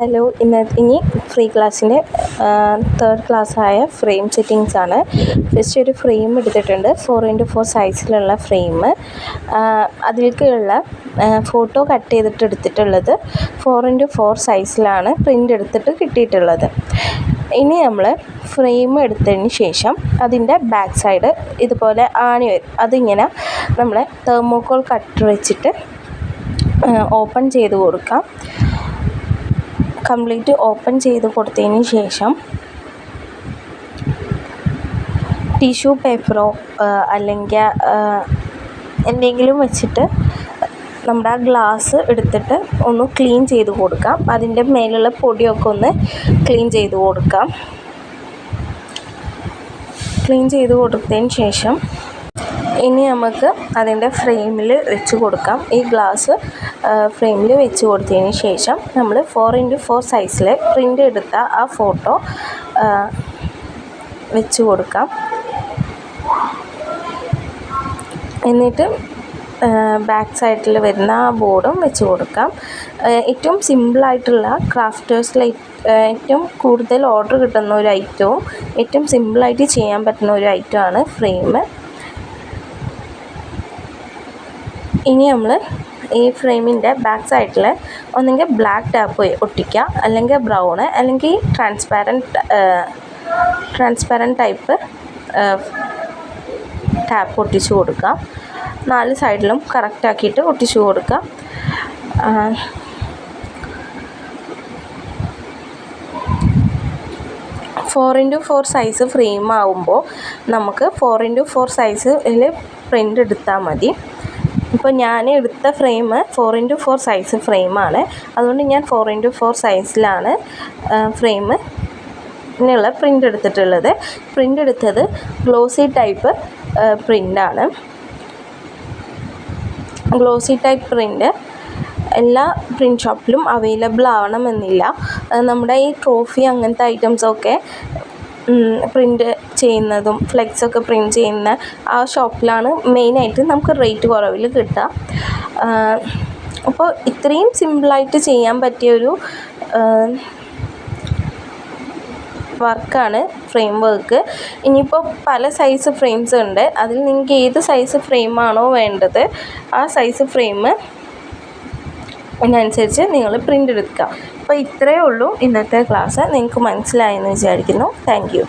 Hello, ഇനി free ക്ലാസ്സിൻ്റെ third ക്ലാസ്സായ frame settings ആണ്. ജസ്റ്റ് ഒരു ഫ്രെയിം എടുത്തിട്ടുണ്ട്, 4x4 സൈസിലുള്ള ഫ്രെയിം. അതിലേക്കുള്ള ഫോട്ടോ കട്ട് ചെയ്തിട്ട് എടുത്തിട്ടുള്ളത് 4x4 സൈസിലാണ് പ്രിൻ്റ് എടുത്തിട്ട് കിട്ടിയിട്ടുള്ളത്. ഇനി നമ്മൾ ഫ്രെയിം എടുത്തതിന് ശേഷം അതിൻ്റെ ബാക്ക് സൈഡ് ഇതുപോലെ ആണി വരും. അതിങ്ങനെ നമ്മൾ തെർമോക്കോൾ കട്ടർ വെച്ചിട്ട് ഓപ്പൺ ചെയ്ത് കൊടുക്കാം. കംപ്ലീറ്റ് ഓപ്പൺ ചെയ്ത് കൊടുത്തതിന് ശേഷം ടിഷ്യൂ പേപ്പറോ അല്ലെങ്കിൽ എന്തെങ്കിലും വെച്ചിട്ട് നമ്മുടെ ആ ഗ്ലാസ് എടുത്തിട്ട് ഒന്ന് ക്ലീൻ ചെയ്ത് കൊടുക്കാം. അതിൻ്റെ മേലുള്ള പൊടിയൊക്കെ ഒന്ന് ക്ലീൻ ചെയ്ത് കൊടുക്കാം. ക്ലീൻ ചെയ്ത് കൊടുത്തതിന് ശേഷം ഇനി നമുക്ക് അതിൻ്റെ ഫ്രെയിമിൽ വെച്ച് കൊടുക്കാം. ഈ ഗ്ലാസ് ഫ്രെയിമിൽ വെച്ച് കൊടുത്തതിന് ശേഷം നമ്മൾ 4x4 സൈസിൽ പ്രിൻ്റ് എടുത്ത ആ ഫോട്ടോ വെച്ച് കൊടുക്കാം. എന്നിട്ട് ബാക്ക് സൈഡിൽ വരുന്ന ആ ബോർഡും വെച്ച് കൊടുക്കാം. ഏറ്റവും സിമ്പിളായിട്ടുള്ള ക്രാഫ്റ്റേഴ്സിൽ ഏറ്റവും കൂടുതൽ ഓർഡർ കിട്ടുന്ന ഒരു ഐറ്റവും ഏറ്റവും സിമ്പിളായിട്ട് ചെയ്യാൻ പറ്റുന്ന ഒരു ഐറ്റമാണ് ഫ്രെയിം. ഇനി നമ്മൾ ഈ ഫ്രെയിമിൻ്റെ ബാക്ക് സൈഡിൽ ഒന്നെങ്കിൽ ബ്ലാക്ക് ടാപ്പ് ഒട്ടിക്കുക, അല്ലെങ്കിൽ ബ്രൗണ്, അല്ലെങ്കിൽ ട്രാൻസ്പാരൻറ്റ് ടൈപ്പ് ടാപ്പ് ഒട്ടിച്ച് കൊടുക്കുക. 4 സൈഡിലും കറക്റ്റാക്കിയിട്ട് ഒട്ടിച്ച് കൊടുക്കുക. Four into four size frame ആകുമ്പോൾ നമുക്ക് 4x4 സൈസിൽ പ്രിൻ്റ് എടുത്താൽ മതി. ഇപ്പോൾ ഞാൻ എടുത്ത ഫ്രെയിം 4x4 സൈസ് ഫ്രെയിമാണ്. അതുകൊണ്ട് ഞാൻ 4x4 സൈസിലാണ് ഫ്രെയിമിനുള്ള പ്രിൻ്റ് എടുത്തിട്ടുള്ളത്. പ്രിൻ്റ് എടുത്തത് ഗ്ലോസി ടൈപ്പ് പ്രിൻ്റാണ്. ഗ്ലോസി ടൈപ്പ് പ്രിൻ്റ് എല്ലാ പ്രിൻ്റ് ഷോപ്പിലും അവൈലബിൾ ആവണമെന്നില്ല. നമ്മുടെ ഈ ട്രോഫി അങ്ങനത്തെ ഐറ്റംസൊക്കെ പ്രിൻ്റ് ചെയ്യുന്നതും ഫ്ലെക്സൊക്കെ പ്രിൻ്റ് ചെയ്യുന്ന ആ ഷോപ്പിലാണ് മെയിനായിട്ട് നമുക്ക് റേറ്റ് കുറവിൽ കിട്ടുക. അപ്പോൾ ഇത്രയും സിമ്പിളായിട്ട് ചെയ്യാൻ പറ്റിയൊരു വർക്കാണ് ഫ്രെയിം വർക്ക്. ഇനിയിപ്പോൾ പല സൈസ് ഫ്രെയിംസ് ഉണ്ട്. അതിൽ നിങ്ങൾക്ക് ഏത് സൈസ് ഫ്രെയിമാണോ വേണ്ടത് ആ സൈസ് ഫ്രെയിം അതിനനുസരിച്ച് നിങ്ങൾ പ്രിൻ്റ് എടുക്കുക. അപ്പോൾ ഇത്രയേ ഉള്ളൂ ഇന്നത്തെ ക്ലാസ്. നിങ്ങൾക്ക് മനസ്സിലായെന്ന് വിചാരിക്കുന്നു. Thank you.